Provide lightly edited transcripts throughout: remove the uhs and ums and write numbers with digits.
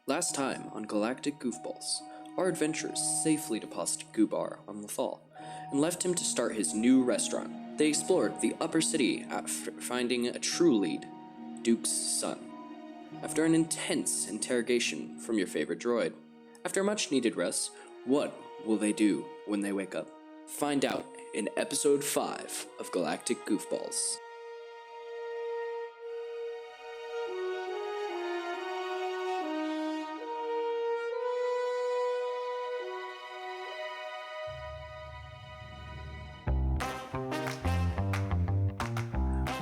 Last time on Galactic Goofballs, our adventurers safely deposited Goobar on Lothal and left him to start his new restaurant. They explored the upper city after finding a true lead, Duke's son. After an intense interrogation from your favorite droid. After a much needed rest, what will they do when they wake up? Find out in episode 5 of Galactic Goofballs.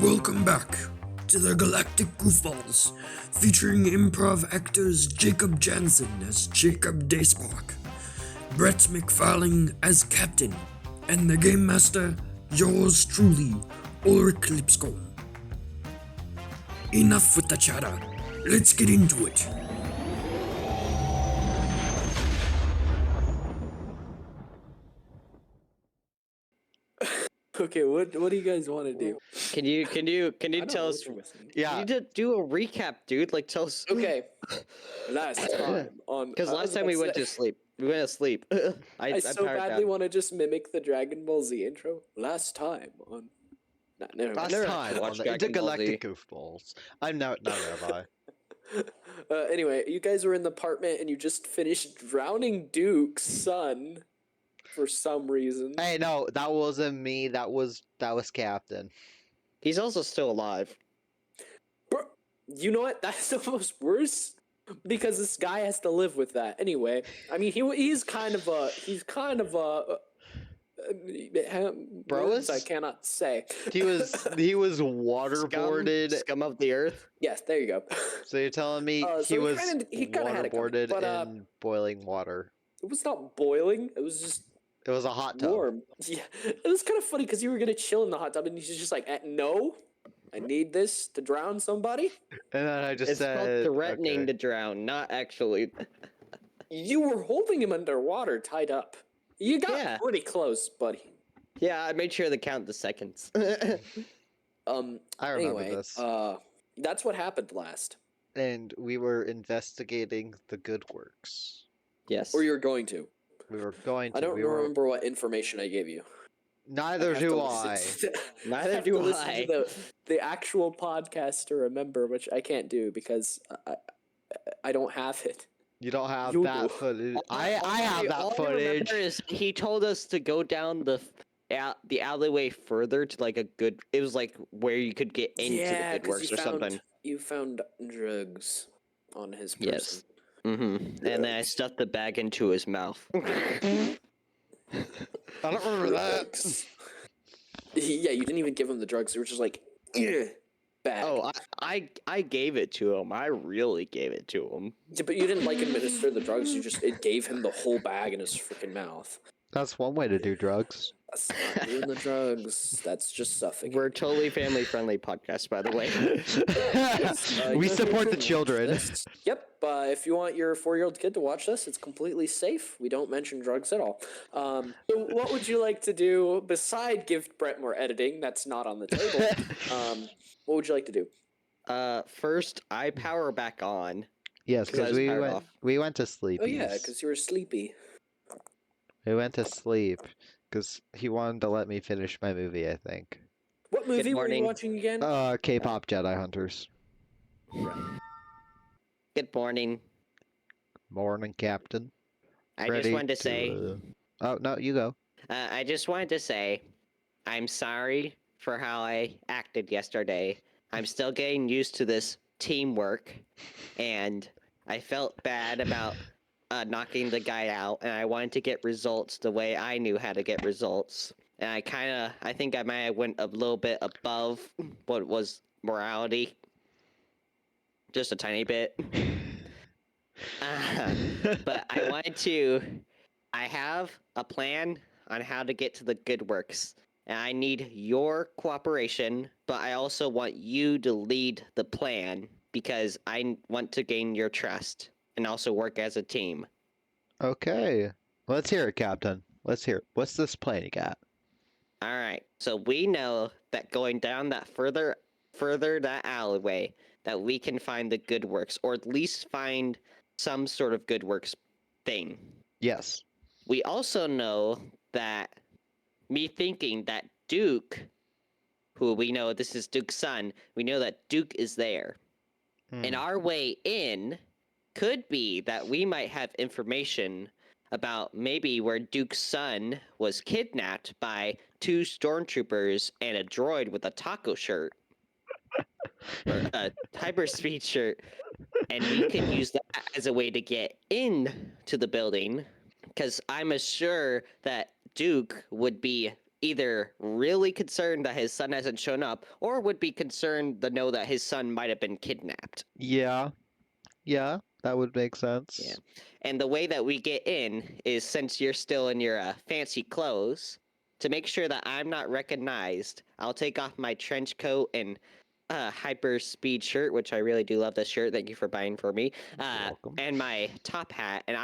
Welcome back to the Galactic Goofballs, featuring improv actors Jacob Jansen as Jacob Dayspark, Brett McFarlane as Captain, and the Game Master, yours truly, Ulrich Lipscomb. Enough with the chatter, let's get into it. Okay, what do you guys want to do? Can you tell us? Yeah. You need to do a recap, dude. Like tell us. Okay, last time on... Because last time we went to sleep. We went to sleep. I so badly want to just mimic the Dragon Ball Z intro. Last time on... Nah, never mind. Last time watched on the Dragon Ball Intergalactic Goofballs. I'm now nearby. Anyway, you guys were in the apartment and you just finished drowning Duke's son for some reason. Hey, no, that wasn't me. That was Captain. He's also still alive. Bro, you know what? That's almost worse because this guy has to live with that. Anyway, I mean, he's kind of a words I cannot say. He was waterboarded. Scum of the earth. Yes, there you go. So you're telling me So he was he kinda had it coming, waterboarded but, in boiling water? It was not boiling. It was just It was a hot tub. warm. Yeah, it was kind of funny because you were gonna chill in the hot tub and he's just like, no, I need this to drown somebody. And then I just It's said, called threatening okay. to drown, not actually. You were holding him underwater, tied up. You got pretty close, buddy. Yeah, I made sure to count the seconds. I remember Anyway, this. that's what happened last. And we were investigating the good works. Yes. Or you're going to. We were going to. I don't we were- remember what information I gave you. Neither have to do listen I. to- Neither have do to listen I. to the actual podcast to remember, which I can't do because I don't have it. You don't have You that do. footage. I All have that I footage. remember is he told us to go down the alleyway further to like a good. It was like where you could get into the 'cause good works or something. You found drugs on his person. Yes. Mm-hmm. And then I stuffed the bag into his mouth. I don't remember that. Yeah, you didn't even give him the drugs. You were just like, "Ugh, bag. Oh, I gave it to him. I really gave it to him. Yeah, but you didn't like administer the drugs. It gave him the whole bag in his freaking mouth. That's one way to do drugs. That's not doing the drugs. That's just suffocating. We're a totally family friendly podcast, by the way. We you know, support the watch children. this. Yep. If you want your 4-year-old kid to watch this, it's completely safe. We don't mention drugs at all. So what would you like to do beside give Brett more editing? That's not on the table. What would you like to do? First, I power back on. Yes, 'Cause I because was we powered went. off. We went to sleep. Oh yeah, because you were sleepy. We went to sleep because he wanted to let me finish my movie. I think. What movie were you morning. watching again? K-pop Jedi Hunters. Good morning. Morning, Captain. I just wanted to say, Oh no, you go. I just wanted to say, I'm sorry for how I acted yesterday. I'm still getting used to this teamwork, and I felt bad about knocking the guy out, and I wanted to get results the way I knew how to get results. And I think I might have went a little bit above what was morality. Just a tiny bit. But I have a plan on how to get to the good works. And I need your cooperation, but I also want you to lead the plan because I want to gain your trust and also work as a team. Okay, let's hear it, Captain. Let's hear it. What's this plan you got? All right. So we know that going down that further that alleyway, that we can find the good works, or at least find some sort of good works thing. Yes. We also know that me thinking that Duke, who we know this is Duke's son, we know that Duke is there. And Hmm. our way in could be that we might have information about maybe where Duke's son was kidnapped by 2 stormtroopers and a droid with a taco shirt or a hyperspeed shirt, and we could use that as a way to get in to the building, because I'm sure that Duke would be either really concerned that his son hasn't shown up, or would be concerned to know that his son might have been kidnapped. Yeah. Yeah, that would make sense. Yeah. And the way that we get in is, since you're still in your fancy clothes, to make sure that I'm not recognized, I'll take off my trench coat and hyper speed shirt, which I really do love this shirt. Thank you for buying for me. welcome. And my top hat, and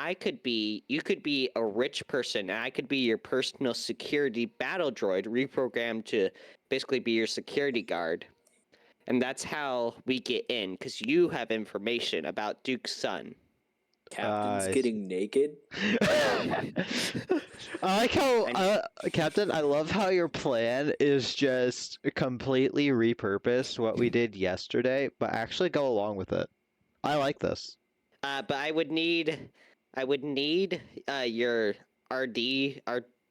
you could be a rich person, and I could be your personal security battle droid, reprogrammed to basically be your security guard. And that's how we get in, because you have information about Duke's son. Captain's I getting naked. I like how, Captain, I love how your plan is just completely repurposed what we did yesterday, but actually go along with it. I like this. But I would need your RD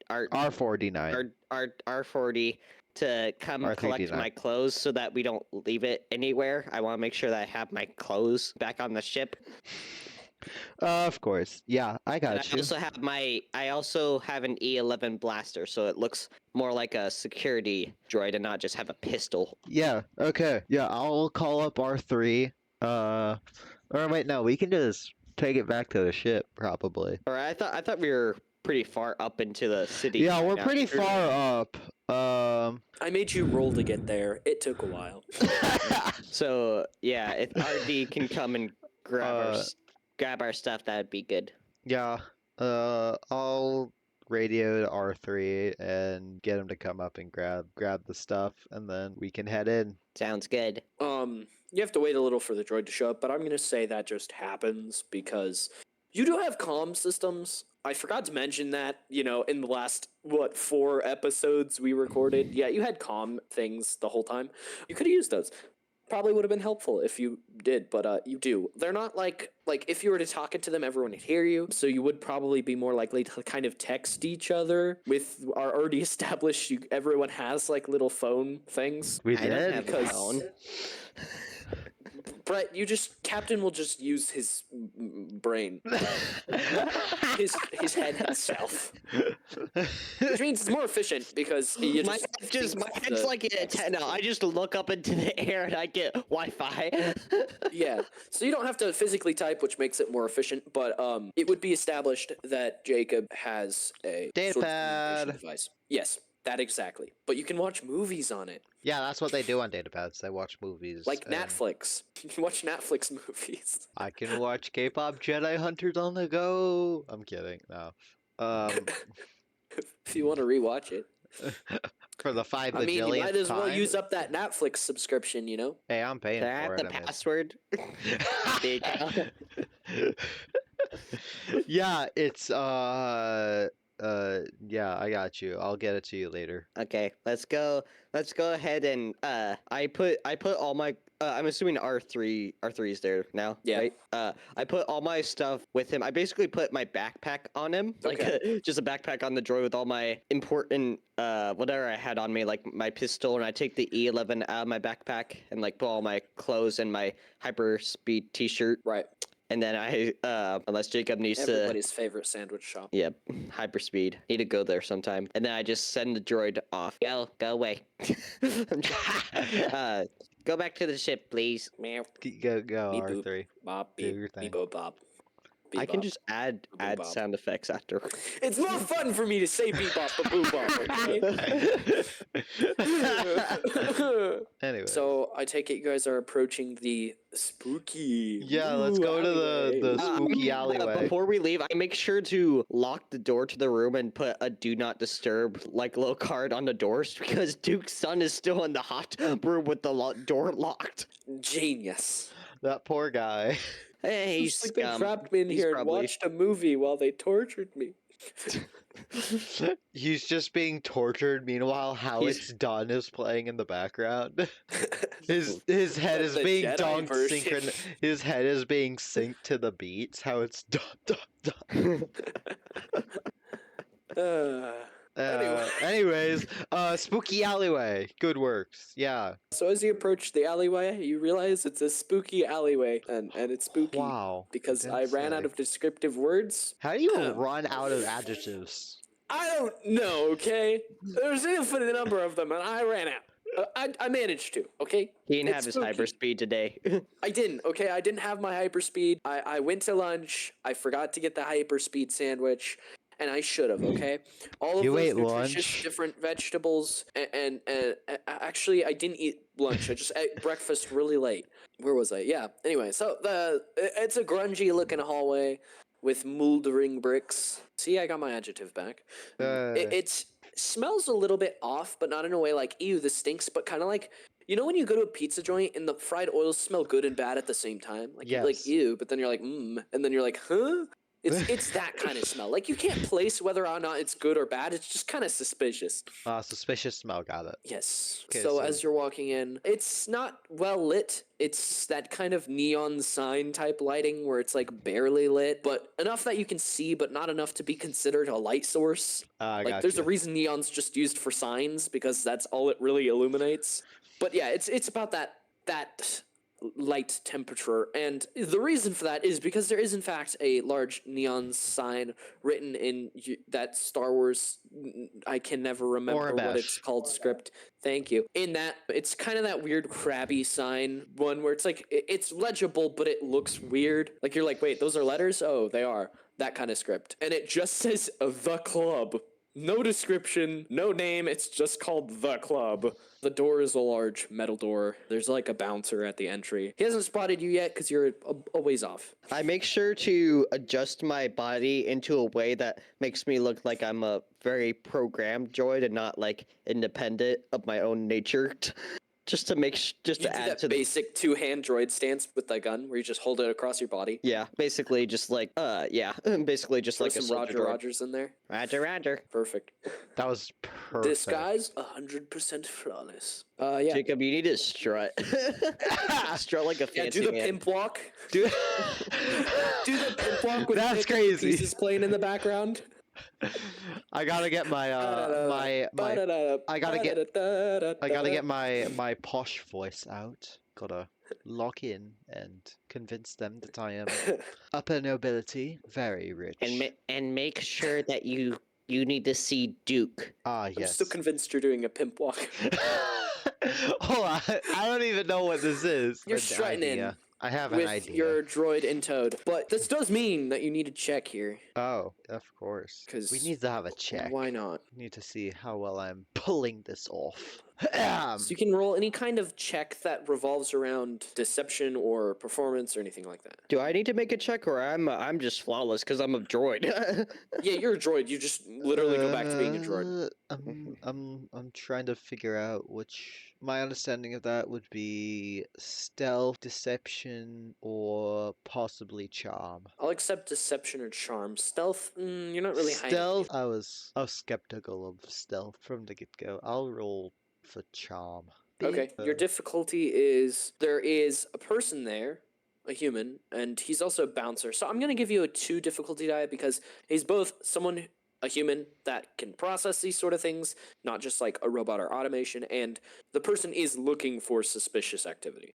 R4D9. R40 to come collect R3D9. my clothes so that we don't leave it anywhere. I want to make sure that I have my clothes back on the ship. Of course. Yeah, I And got you. I also have an E11 blaster, so it looks more like a security droid and not just have a pistol. Yeah, okay. Yeah, I'll call up R3. Or wait, no, we can just take it back to the ship, probably. Or I thought we were pretty far up into the city. Yeah, we're now. pretty far up. I made you roll to get there. It took a while. So yeah, if RD can come and grab our stuff, that'd be good. Yeah, I'll radio to R3 and get him to come up and grab the stuff, and then we can head in. Sounds good. You have to wait a little for the droid to show up, but I'm gonna say that just happens because you do have comm systems. I forgot to mention that, in the last, 4 episodes we recorded. Yeah, you had comm things the whole time. You could have used those. Probably would have been helpful if you did, but you do. They're not like if you were to talk into them, everyone would hear you. So you would probably be more likely to kind of text each other. With our already established, everyone has like little phone things. We I don't did? have a Because- phone. Brett, Captain will just use his brain, his head himself, which means it's more efficient because you My head's like an antenna. I just look up into the air and I get Wi-Fi. Yeah, so you don't have to physically type, which makes it more efficient. But it would be established that Jacob has a sort of communication Datapad. device. Yes, that exactly. But you can watch movies on it, Yeah, that's what they do on datapads. They watch movies. like and Netflix. You can watch Netflix movies. I can watch K-pop Jedi Hunters on the go. I'm kidding. No. If you want to rewatch it, For the 5 I mean, you might as well time. use up that Netflix subscription. Hey, I'm paying Can I for have it. the password? There you go. Yeah, it's yeah, I got you. I'll get it to you later. Okay, let's go ahead and I put all my I'm assuming R3's there now. Yeah. Right? I put all my stuff with him. I basically put my backpack on him, like just a backpack on the droid with all my important whatever I had on me, like my pistol, and I take the E11 out of my backpack and like put all my clothes and my hyper speed T-shirt, Right. and then I unless Jacob needs to. Everybody's favorite sandwich shop. Yep, hyperspeed. Need to go there sometime. And then I just send the droid off. Go away. Go back to the ship, please. Meow. Go, Beep boop. R3. Bob. Do Beep. your thing. Beep boop bob. I can Bebop. just add Boop bop. sound effects after. It's more fun for me to say bebop but boop bop, okay? Anyway. So I take it you guys are approaching the spooky. Yeah, let's go to the alleyway. spooky alleyway. Before we leave, I make sure to lock the door to the room and put a "Do Not Disturb" like little card on the doors because Duke's son is still in the hot room with the door locked. Genius. That poor guy. Hey, It's like they scum. trapped me in He's here and probably- watched a movie while they tortured me. He's just being tortured. Meanwhile, how He's- it's done is playing in the background. His head is The being Jedi dunked version. His head is being synced to the beats. How it's done. Anyway. Anyways, spooky alleyway. Good works. Yeah. So as you approach the alleyway, you realize it's a spooky alleyway, and it's spooky Wow. because I didn't ran out say. of descriptive words. How do you Um, run out of adjectives? I don't know, okay? There's an infinite number of them, and I ran out. I managed to, okay? He didn't It's have his spooky. hyperspeed today. I didn't, okay? I didn't have my hyperspeed. I went to lunch. I forgot to get the hyperspeed sandwich, and I should have, okay? All of You those ate nutritious lunch? different vegetables, and actually, I didn't eat lunch. I just ate breakfast really late. Where was I? Yeah. Anyway, so it's a grungy looking hallway with moldering bricks. See, I got my adjective back. It smells a little bit off, but not in a way like, ew, this stinks, but kind of like, you know when you go to a pizza joint and the fried oils smell good and bad at the same time? Like, you're like, Yes. ew, but then you're like, and then you're like, huh? It's that kind of smell. Like, you can't place whether or not it's good or bad. It's just kind of suspicious. Suspicious smell. Got it. Yes. Okay, so so- as you're walking in, it's not well lit. It's that kind of neon sign type lighting where it's like barely lit, but enough that you can see, but not enough to be considered a light source. Like there's a reason neon's just used for signs because that's all it really illuminates. But yeah, it's about that light temperature, and the reason for that is because there is in fact a large neon sign written in that Star Wars, I can never remember what it's Orabesh. called, script. Thank you. In that, it's kind of that weird crabby sign one where it's like it's legible but it looks weird, like you're like, wait, those are letters? Oh, they are. That kind of script, and it just says the club. No description, no name, it's just called The Club. The door is a large metal door. There's like a bouncer at the entry. He hasn't spotted you yet because you're a ways off. I make sure to adjust my body into a way that makes me look like I'm a very programmed droid and not like independent of my own nature. Just to make just You to do add that to the basic two-hand droid stance with the gun where you just hold it across your body. yeah, basically just like basically just Throw like a some soldier Roger droid. Rogers in there. Roger. Perfect. That was perfect. Disguise 100% flawless. Yeah. Jacob, you need to strut. Strut like a Yeah, fancy do the man. pimp walk. Dude. Do the pimp walk with That's the crazy. pieces playing in the background. I gotta get my I gotta get my posh voice out. Gotta log in and convince them that I am upper nobility, very rich. and make sure that you need to see Duke. Ah, I'm yes. still convinced you're doing a pimp walk. Hold on, I don't even know what this is. You're An strutting in idea. I have an with idea. your droid in towed. But this does mean that you need to check here. Oh, of course. 'Cause We need to have a check. Why not? We need to see how well I'm pulling this off. So you can roll any kind of check that revolves around deception or performance or anything like that. Do I need to make a check, or I'm just flawless because I'm a droid? Yeah, you're a droid. You just literally go back to being a droid. I'm trying to figure out which. My understanding of that would be stealth, deception, or possibly charm. I'll accept deception or charm. Stealth, you're not really high. Stealth. I was skeptical of stealth from the get go. I'll roll for charm. Okay, your difficulty is there is a person there, a human, and he's also a bouncer. So I'm gonna give you a 2 difficulty die because he's both a human that can process these sort of things, not just like a robot or automation, and the person is looking for suspicious activity.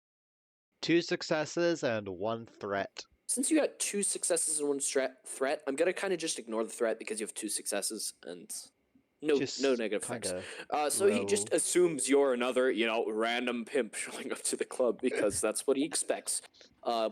2 successes and 1 threat. Since you got 2 successes and 1 threat, I'm gonna kind of just ignore the threat because you have 2 successes and no negative effects. Kinda So he just roll. assumes you're another, random pimp showing up to the club because that's what he expects.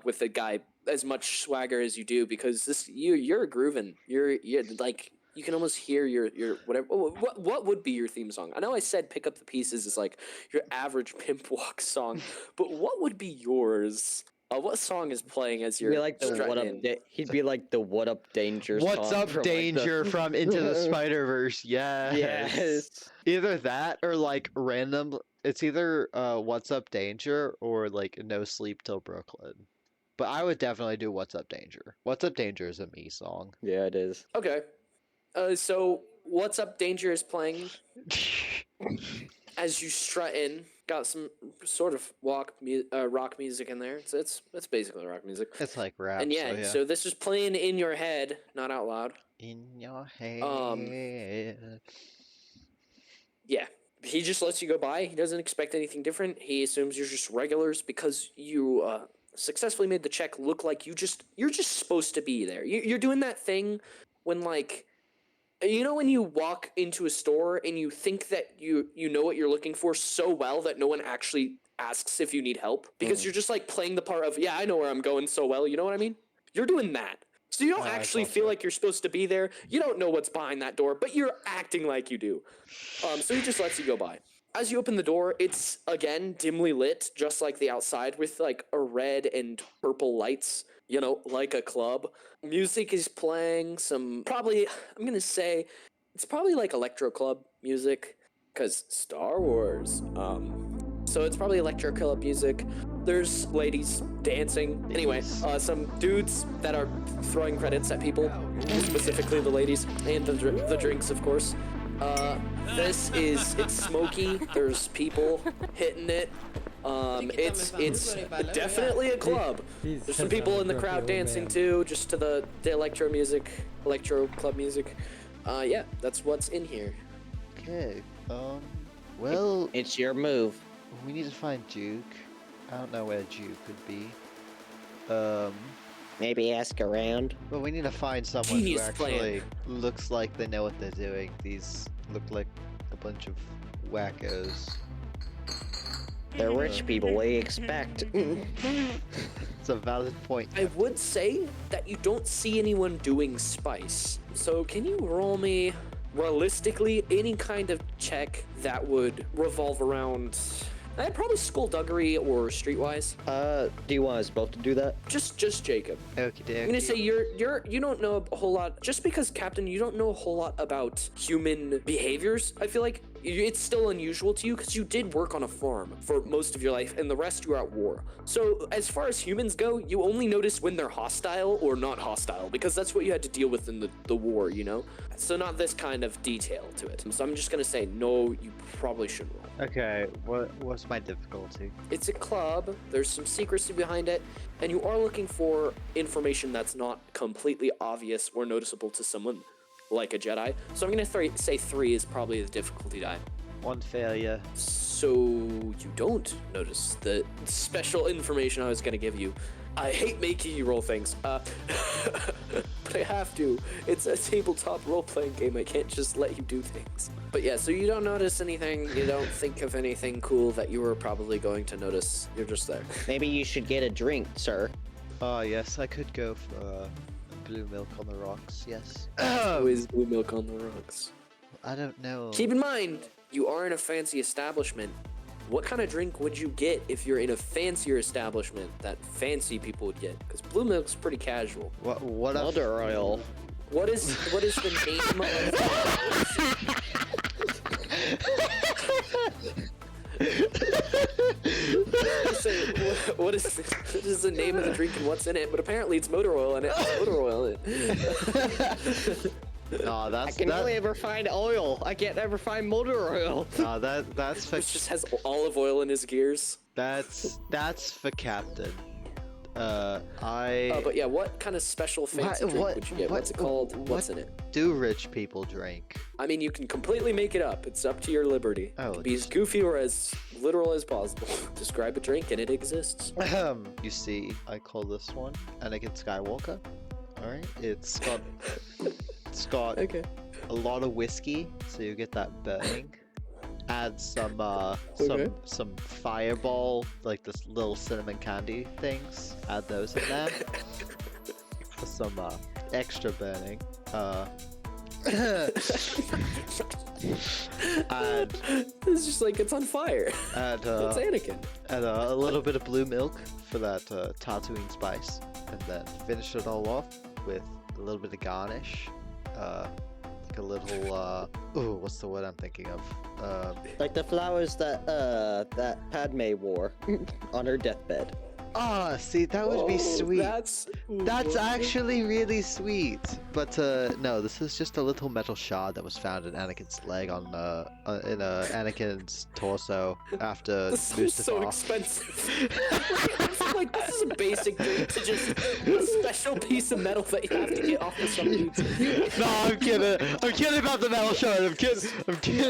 With a guy as much swagger as you do, because you're grooving. You're like you can almost hear your whatever. What would be your theme song? I know I said "Pick Up the Pieces" is like your average pimp walk song, but what would be yours? What song is playing as you're He'd be like the strutting what up. in? He'd be like the what up danger. What's song up, from, like, the- Danger from Into the Spider Verse? Yes. Yes. Either that or like random. It's either What's Up, Danger or like No Sleep Till Brooklyn. but I would definitely do What's Up Danger. What's Up Danger is a me song. Yeah, it is. Okay. So What's Up Danger is playing as you strut in. Got some sort of rock music in there. It's basically rock music. It's like rap. And yeah, so this is playing in your head, not out loud. in your head. Yeah. He just lets you go by. He doesn't expect anything different. He assumes you're just regulars because you successfully made the check look like you're just supposed to be there. You're doing that thing when, like, you know, when you walk into a store and you think that you know what you're looking for so well that no one actually asks if you need help because you're just like playing the part of, yeah, I know where I'm going so well. You know what I mean? You're doing that. So you don't actually feel like you're supposed to be there. You don't know what's behind that door, but you're acting like you do. So he just lets you go by. As you open the door, it's, again, dimly lit, just like the outside, with, like, a red and purple lights, you know, like a club. Music is playing some, probably, I'm gonna say, it's probably like electro club music, because Star Wars. So it's probably electro club music. There's ladies dancing. Anyway, some dudes that are throwing credits at people, specifically the ladies, and the drinks, of course. It's smoky. There's people hitting it. It's definitely a club. There's some people in the crowd dancing too, just to the electro club music. Yeah, that's what's in here. Okay. Well, It's your move. we need to find Duke. I don't know where Duke could be. Maybe ask around. But we need to find someone Genius who actually plan. looks like they know what they're doing. These look like a bunch of wackos. They're rich people. What do you expect? It's a valid point. I would say that you don't see anyone doing spice. So can you roll me, realistically, any kind of check that would revolve around, probably skullduggery or streetwise? Do you want us both to do that? Just Jacob. Okie I'm gonna say you don't know a whole lot. Just because, Captain, you don't know a whole lot about human behaviors. I feel like it's still unusual to you because you did work on a farm for most of your life, and the rest you were at war. So as far as humans go, you only notice when they're hostile or not hostile, because that's what you had to deal with in the war, you know. So not this kind of detail to it. So I'm just gonna say no. You probably shouldn't roll. Okay, what's my difficulty? It's a club, there's some secrecy behind it, and you are looking for information that's not completely obvious or noticeable to someone like a Jedi. So I'm going to say 3 is probably the difficulty die. One failure. So you don't notice the special information I was going to give you. I hate making you roll things, but I have to. It's a tabletop role-playing game. I can't just let you do things. But yeah, so you don't notice anything. You don't think of anything cool that you were probably going to notice. You're just there. Maybe you should get a drink, sir. Oh yes, I could go for blue milk on the rocks. Yes. Always blue milk on the rocks. I don't know. Keep in mind, you are in a fancy establishment. What kind of drink would you get if you're in a fancier establishment that fancy people would get? Because blue milk's pretty casual. What Elder oil. What is the name of what is the name of the drink and what's in it? But apparently it's motor oil and it has motor oil in it. No, I that's can only ever find oil. I can't ever find motor oil. no, that's for Which just has olive oil in his gears. that's for Captain. But yeah, what kind of special fancy drink would you get? What's it called? What's in it? Do rich people drink? I mean, you can completely make it up. It's up to your liberty. Oh, Be as goofy or as literal as possible. Describe a drink and it exists. You see, I call this one Anakin Skywalker. All right, it's got Okay. a lot of whiskey, so you get that burning. Add some Okay. some fireball, like this little cinnamon candy things. Add those in there for some extra burning. And It's just like it's on fire. add It's Anakin. add a little bit of blue milk for that Tatooine spice, and then finish it all off with a little bit of garnish. Like a little what's the word I'm thinking of? Like the flowers that Padme wore on her deathbed. Ah, see, that would be Oh, sweet. That's Actually really sweet. But no, this is just a little metal shard that was found in Anakin's leg on Anakin's torso after This is so Mustafar. expensive. Like, this is a basic drink to just a special piece of metal that you have to get off of some dude's. No, I'm kidding. I'm kidding about the metal shard. I'm kidding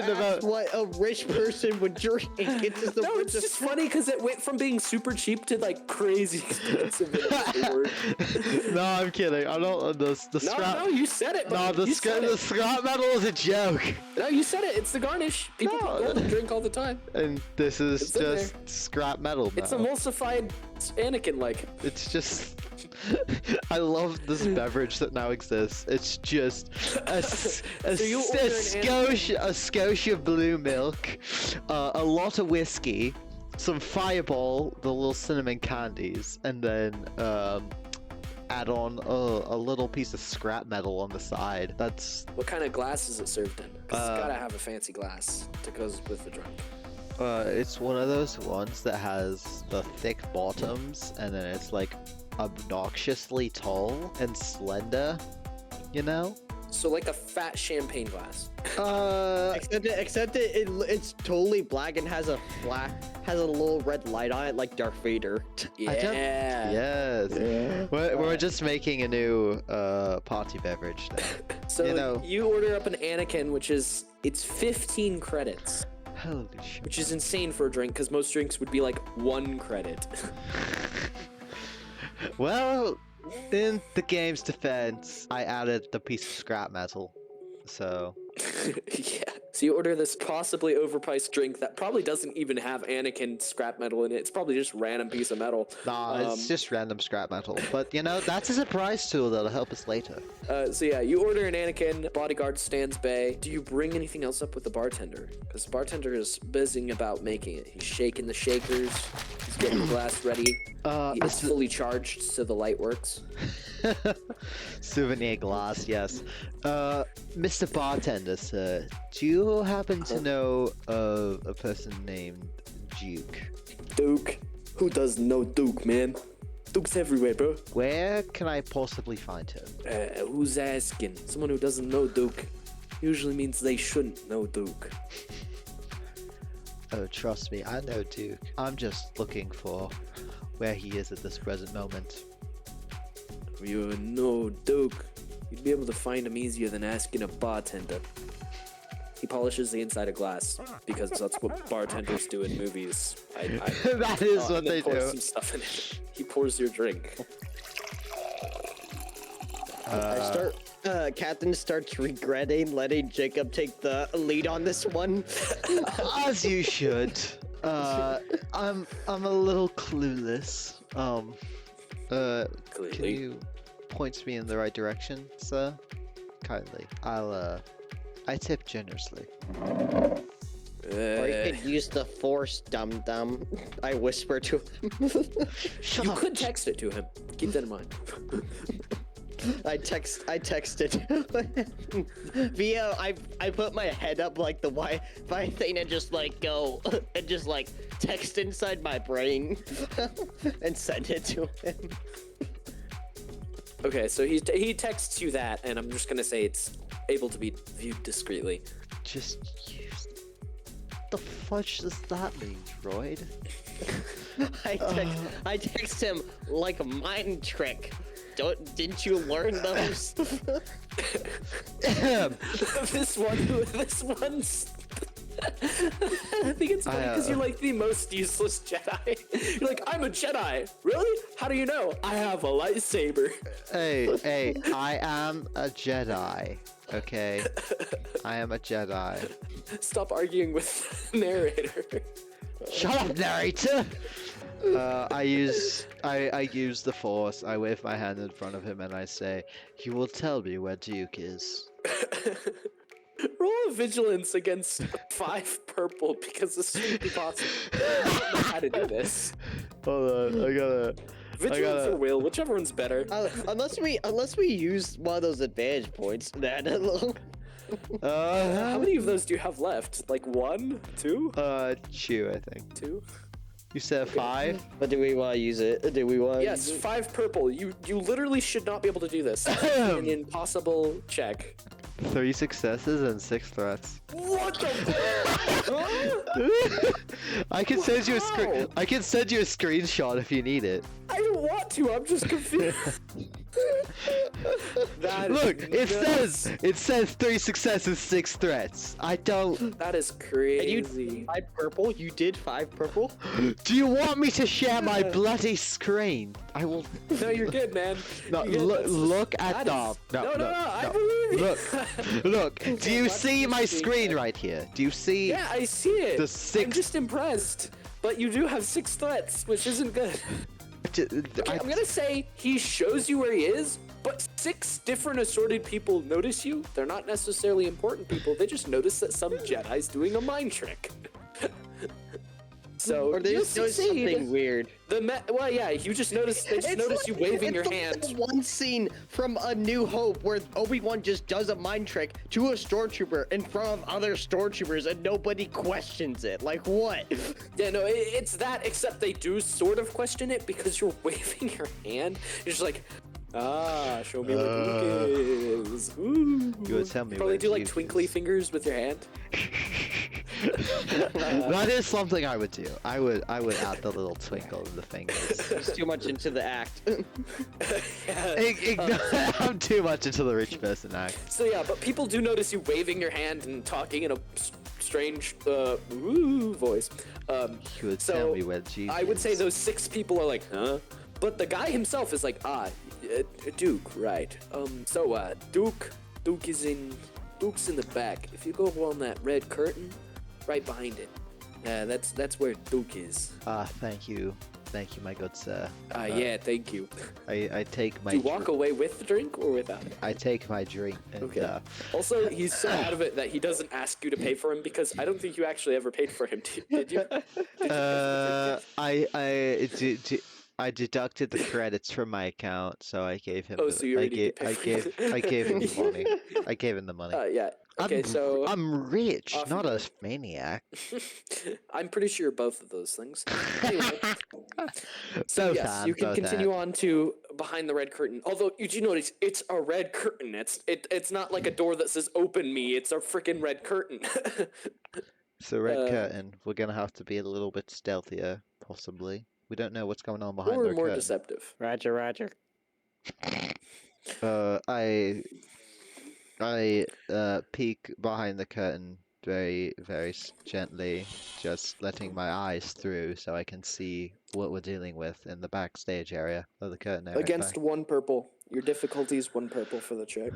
about. That's what a rich person would drink. It's just the No, it's just funny because it went from being super cheap to like crazy expensive in the store. No, I'm kidding. I don't. The No, scrap. no, you said it. No, buddy. the You said it. scrap metal is a joke. No, you said it. It's the garnish. People No. put gold in drink all the time. And this is It's in just scrap metal now. It's emulsified Anakin like. It's just. I love this beverage that now exists. It's just a So you order an Scotia blue milk, a lot of whiskey, some Fireball, the little cinnamon candies, and then add on a little piece of scrap metal on the side. That's What kind of glass is it served in? 'Cause it's gotta have a fancy glass that goes with the drink. it's one of those ones that has the thick bottoms, and then it's like obnoxiously tall and slender, you know? So like a fat champagne glass. except it's totally black and has a little red light on it like Darth Vader. Yeah. Yes. We're just making a new party beverage now. So You know. you order up an Anakin, it's 15 credits, Holy shit. which is insane for a drink because most drinks would be like 1 credit. Well, in the game's defense, I added the piece of scrap metal. So Yeah. So you order this possibly overpriced drink that probably doesn't even have Anakin scrap metal in it. It's probably just random piece of metal. nah, it's just random scrap metal. But you know, that's a surprise tool that'll help us later. So yeah, you order an Anakin. Bodyguard stands bay. Do you bring anything else up with the bartender? Because the bartender is busying about making it. He's shaking the shakers. He's getting the glass ready. It's fully charged, so the light works. Souvenir glass, yes. Mr. Bartender, sir, do you happen to know of a person named Duke? Duke? Who doesn't know Duke, man? Duke's everywhere, bro. Where can I possibly find him? Who's asking? Someone who doesn't know Duke usually means they shouldn't know Duke. Oh, trust me, I know Duke. I'm just looking for where he is at this present moment. If you know Duke, you'd be able to find him easier than asking a bartender. He polishes the inside of glass because that's what bartenders do in movies. That is what and then they pours do. some stuff in it. He pours your drink. Captain starts regretting letting Jacob take the lead on this one. As you should. I'm a little clueless. Can Clearly. you point me in the right direction, sir? Kindly. I tip generously. Or you could use the force, dum dum. I whisper to him. Shut You up. could text it to him. Keep that in mind. I texted via I put my head up like the Wi-Fi thing and just like go and just like text inside my brain and send it to him. Okay, so he texts you that, and I'm just gonna say it's able to be viewed discreetly. Just use. The fudge does that mean, droid? I text him like a mind trick. Didn't you learn those? this one's. I think it's funny because you're like the most useless Jedi. You're like, I'm a Jedi. Really? How do you know? I have a lightsaber. Hey, I am a Jedi. Okay, I am a Jedi. Stop arguing with the narrator. Shut up, narrator! I use the force. I wave my hand in front of him and I say, "You will tell me where Duke is." Roll a vigilance against 5 purple because this shouldn't be possible. I don't know how to do this. Hold on, I gotta. Vigilance or will, whichever one's better. Unless we use one of those advantage points, then How many of those do you have left? Like 1, 2, Chew, I think. 2. You said 5? But do we want to use it? Do we want to Yes, use it? 5 purple. You literally should not be able to do this. It's an impossible check. 3 successes and 6 threats. What the? I can send you a Wow. I can send you a screenshot if you need it. I don't want to. I'm just confused. That is Look, nuts. it says 3 successes, 6 threats. I don't. That is crazy. 5 purple? You did 5 purple? Do you want me to share my bloody screen? I will. No, you're good, man. No, You're good. look That at is- the. No, I believe you. Look, look. Do you Watch see the my screen. screen right here? Do you see? Yeah, I see it. The I'm 6 just impressed. But you do have 6 threats, which isn't good. I- I'm gonna say he shows you where he is, but 6 different assorted people notice you. They're not necessarily important people. They just notice that some Jedi's doing a mind trick. So Or they you just noticed succeed. something weird. Well, yeah, you just notice. They just notice you waving your hand. It's one scene from A New Hope where Obi-Wan just does a mind trick to a stormtrooper in front of other stormtroopers and nobody questions it. Like what? Yeah, no, it's that. Except they do sort of question it because you're waving your hand. You're just like, show me what Luke is. Ooh. You would tell me Probably what do like Luke twinkly is. fingers with your hand. That is something I would do. I would add the little twinkle in the fingers. It's too much into the act. I'm too much into the rich person act. So yeah, but people do notice you waving your hand and talking in a strange voice. You would So, tell me where G I would say is. those 6 people are like, huh? But the guy himself is like, Duke, right? Duke's in the back. If you go along that red curtain, right behind it, that's where Duke is. Thank you, my good sir. Yeah, thank you. I take my. Do you walk away with the drink or without it? I take my drink and Okay. Also, he's so out of it that he doesn't ask you to pay for him because I don't think you actually ever paid for him. Did you? I deducted the credits from my account, so I gave him. Oh, so you already did pay I for gave it. I gave him the money. I gave him the money. Yeah. Okay, so I'm rich, off not you a go. maniac. I'm pretty sure you're both of those things. Anyway, so Both yes, and, you can both continue and. on to behind the red curtain. Although you do notice it's a red curtain. It's not like a door that says "Open me." It's a freaking red curtain. So red curtain. We're gonna have to be a little bit stealthier, possibly. We don't know what's going on behind or the more curtain. deceptive. Roger. I peek behind the curtain very, very gently, just letting my eyes through so I can see what we're dealing with in the backstage area of the curtain area. Against 1 purple. Your difficulty is 1 purple for the check.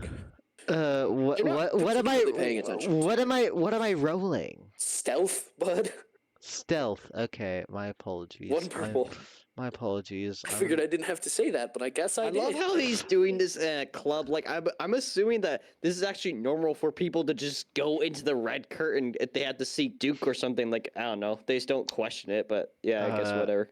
What You're not what am I particularly paying attention. what am I rolling? Stealth, bud. Stealth. Okay, my apologies. 1 purple. My apologies. I figured I didn't have to say that, but I guess I I did. love how he's doing this club. Like I'm assuming that this is actually normal for people to just go into the red curtain if they had to see Duke or something. Like I don't know, they just don't question it. But yeah, I guess Uh, whatever.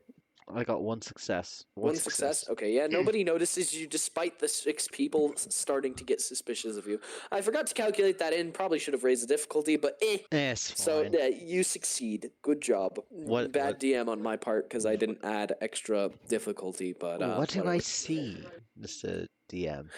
I got 1 success. One success. Okay, yeah, nobody notices you despite the 6 people starting to get suspicious of you. I forgot to calculate that in. Probably should have raised the difficulty, but Yes. So yeah, you succeed. Good job. What- Bad what- DM on my part because I didn't add extra difficulty. But What do I whatever. see, Mr. DM?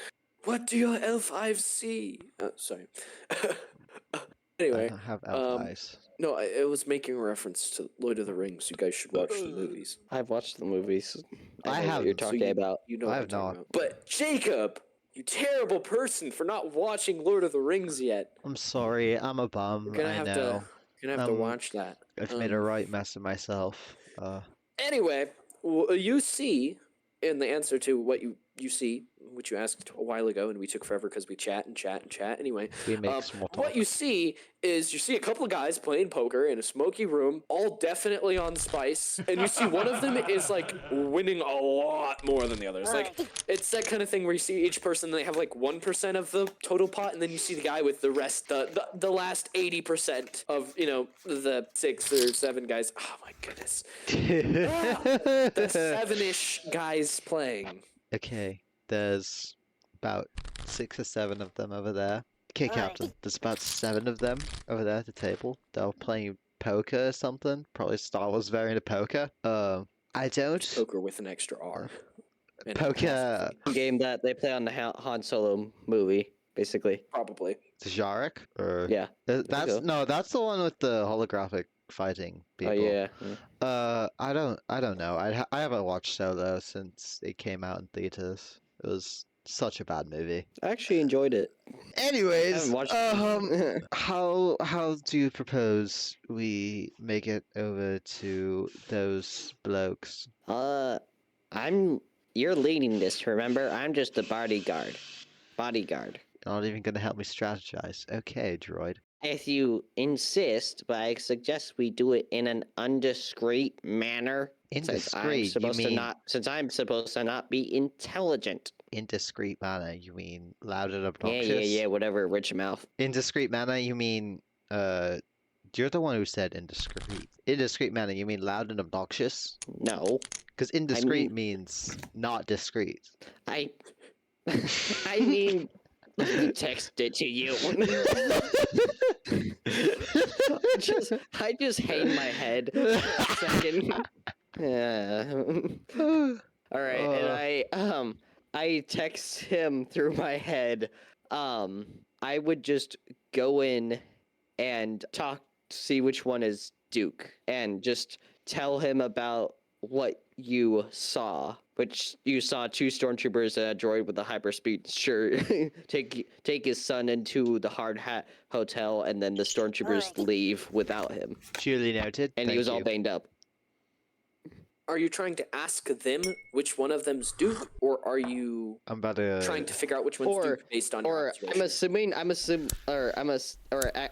What do your L5 see? Oh, sorry. I Anyway, don't have elf eyes. no, it was making a reference to Lord of the Rings. You guys should watch the movies. I've watched the movies. I know what haven't, you're so talking about. You know I what have I'm talking not. about. But Jacob, you terrible person for not watching Lord of the Rings yet. I'm sorry, I'm a bum. You're gonna I have know. to watch that. I've made a right mess of myself. Anyway, you see in the answer to what you see, which you asked a while ago, and we took forever because we chat and chat and chat. Anyway, We make small talk. what you see is you see a couple of guys playing poker in a smoky room, all definitely on spice, and you see one of them is like winning a lot more than the others. Like it's that kind of thing where you see each person, they have like 1% of the total pot, and then you see the guy with the rest, the last 80% of the 6 or 7 guys. Oh my goodness, the 7-ish guys playing. Okay, there's about 6 or 7 of them over there. Okay, Captain, there's about 7 of them over there at the table. They're playing poker or something. Probably Star Wars variant of poker. I don't. Poker with an extra R. And Poker. apostrophe. Game that they play on the Han Solo movie, basically. Probably. Jarek? Or Yeah. that's go. no, that's the one with the holographic fighting people. Oh yeah. I don't know. I haven't watched Solo since it came out in theaters. It was such a bad movie. I actually enjoyed it. I Anyways, haven't watched how do you propose we make it over to those blokes? You're leading this, remember? I'm just a bodyguard. Bodyguard. You're not even gonna help me strategize. Okay, droid. If you insist, but I suggest we do it in an undiscreet manner. Indiscreet, you mean Since I'm supposed to not be intelligent. indiscreet manner, you mean loud and obnoxious? Yeah, whatever, rich mouth. Indiscreet manner, you mean you're the one who said indiscreet. Indiscreet manner, you mean loud and obnoxious? No. Because indiscreet means not discreet. I mean, let me text it to you. I just hang my head for a second. Yeah. All right, and I text him through my head. I would just go in and see which one is Duke, and just tell him about what you saw. Which you saw two stormtroopers and a droid with a hyperspeed shirt take his son into the Hard Hat Hotel, and then the stormtroopers leave without him, Duly noted. and he Thank was all you. banged up. Are you trying to ask them which one of them's Duke, or are you I'm about to. trying to figure out which one's Or- Duke based on your Or observation?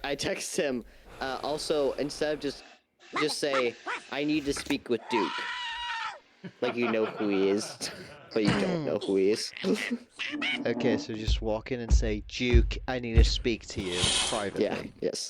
I text him. Also, instead of just say, I need to speak with Duke. Like you know who he is, but you don't know who he is. Okay, so just walk in and say, Duke, I need to speak to you privately. Yeah. Yes.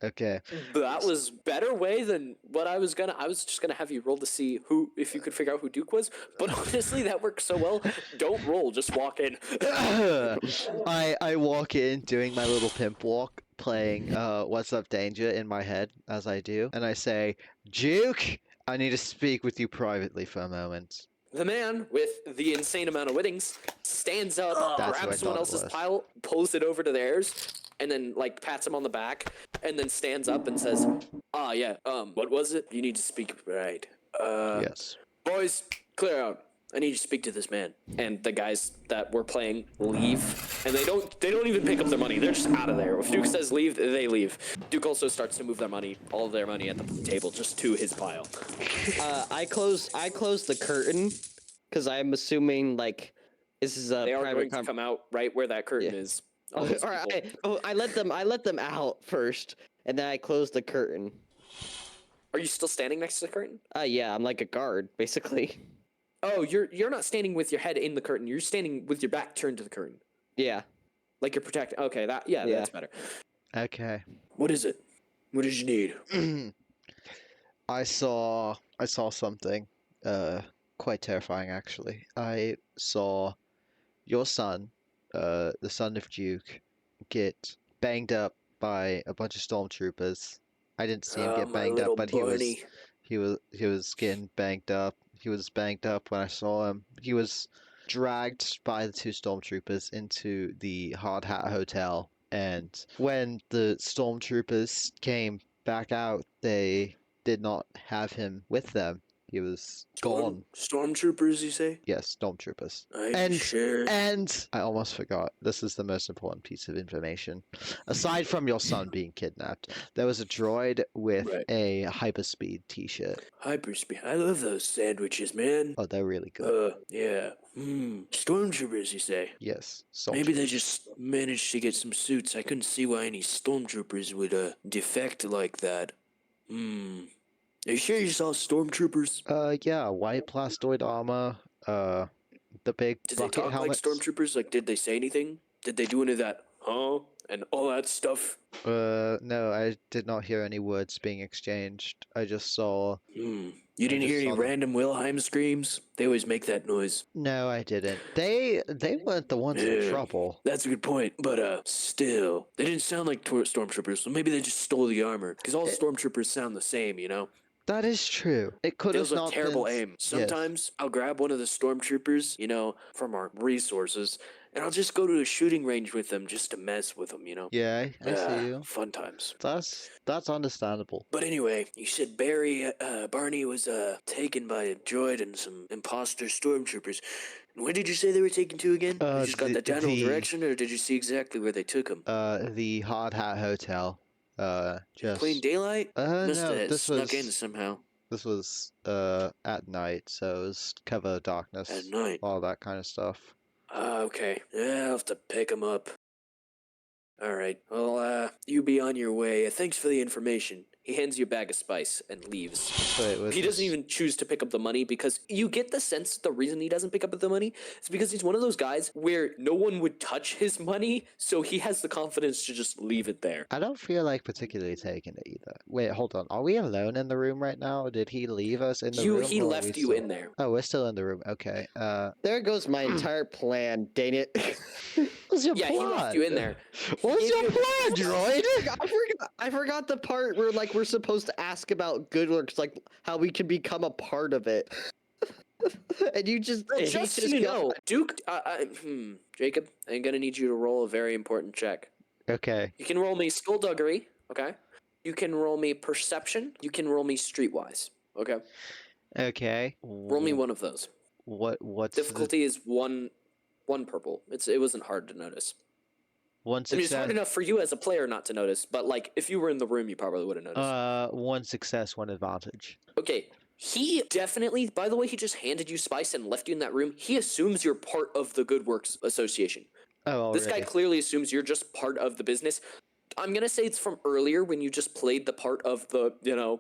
Okay. That was better way than what I was gonna. I was just gonna have you roll to see if you could figure out who Duke was. But honestly, that worked so well. Don't roll, just walk in. I walk in doing my little pimp walk, playing What's Up Danger in my head as I do, and I say, Duke, I need to speak with you privately for a moment. The man with the insane amount of winnings stands up, That's what I grabs someone thought it else's was. pile, pulls it over to theirs, and then like pats him on the back, and then stands up and says, "Ah, yeah. What was it? You need to speak right. Yes. Boys, clear out. I need you to speak to this man." And the guys that were playing leave, and they don't even pick up their money. They're just out of there. If Duke says leave, they leave. Duke also starts to move their money, all of their money at the table, just to his pile. I closed the curtain because I'm assuming like this is a They are private going to come out right where that curtain is. All those Or people. I let them out first, and then I closed the curtain. Are you still standing next to the curtain? Yeah, I'm like a guard basically. Oh, you're not standing with your head in the curtain. You're standing with your back turned to the curtain, Yeah. like you're protecting. Okay, Yeah. that's better. Okay. What is it? What did you need? I saw something quite terrifying actually. I saw your son, the son of Duke, get banged up by a bunch of stormtroopers. I didn't see him get my banged little up, but bunny. he was getting banged up. He was banged up when I saw him. He was dragged by the two stormtroopers into the Hard Hat Hotel, and when the stormtroopers came back out, they did not have him with them. He was gone. Stormtroopers, you say? Yes, stormtroopers. I'm sure. And I almost forgot. This is the most important piece of information. Aside from your son being kidnapped, there was a droid with Right. a hyperspeed T-shirt. Hyperspeed. I love those sandwiches, man. Oh, they're really good. Yeah. Stormtroopers, you say? Yes. Maybe they just managed to get some suits. I couldn't see why any stormtroopers would defect like that. Are you sure you saw stormtroopers? Yeah, white plastoid armor, the big Did they bucket talk like helmets. stormtroopers? Like, did they say anything? Did they do any of that? Huh? and all that stuff? No, I did not hear any words being exchanged. I just saw. You I didn't just hear any saw them. random Wilhelm screams? They always make that noise. No, I didn't. They weren't the ones in Yeah. trouble. That's a good point, but still, they didn't sound like stormtroopers, so maybe they just stole the armor. Because all stormtroopers sound the same, you know? That is true. It could That have was a not terrible been. aim. Yes. Sometimes I'll grab one of the stormtroopers, you know, from our resources, and I'll just go to a shooting range with them just to mess with them, you know? Yeah, I see you. Fun times. That's understandable. But anyway, you said Barney was taken by a droid and some imposter stormtroopers. And where did you say they were taken to again? You just got The- the general the- direction, or did you see exactly where they took him? The Hard Hat Hotel. Just. Plain daylight? Must No, have this snuck in was somehow this was at night, so it was cover of darkness, at night. all that kind of stuff. Okay. Yeah, I'll have to pick him up. All right. Well, you be on your way. Thanks for the information. He hands you a bag of spice and leaves. Wait, was He doesn't this- even choose to pick up the money because you get the sense the reason he doesn't pick up the money is because he's one of those guys where no one would touch his money, so he has the confidence to just leave it there. I don't feel like particularly taking it either. Wait, hold on. Are we alone in the room right now? Did he leave us in the room? He or are left we you still- in there. Oh, we're still in the room. Okay. There goes my entire plan, dang it. What's your Yeah, he left you in there. What's gave your you- plan, droid? I forgot the part where like we're supposed to ask about good works, like how we can become a part of it. And you just he Just so just you go- know, Duke, Jacob, I'm gonna need you to roll a very important check. Okay. You can roll me skullduggery, okay? You can roll me perception. You can roll me streetwise, okay? Okay. Roll me one of those. What's the Difficulty is one purple. It wasn't hard to notice. one I mean, it's hard success? enough for you as a player not to notice, but like if you were in the room, you probably would have noticed. One success, one advantage. Okay. He definitely, by the way, he just handed you spice and left you in that room. He assumes you're part of the Good Works Association. Oh, This guy already. clearly assumes you're just part of the business. I'm gonna say it's from earlier when you just played the part of the, you know,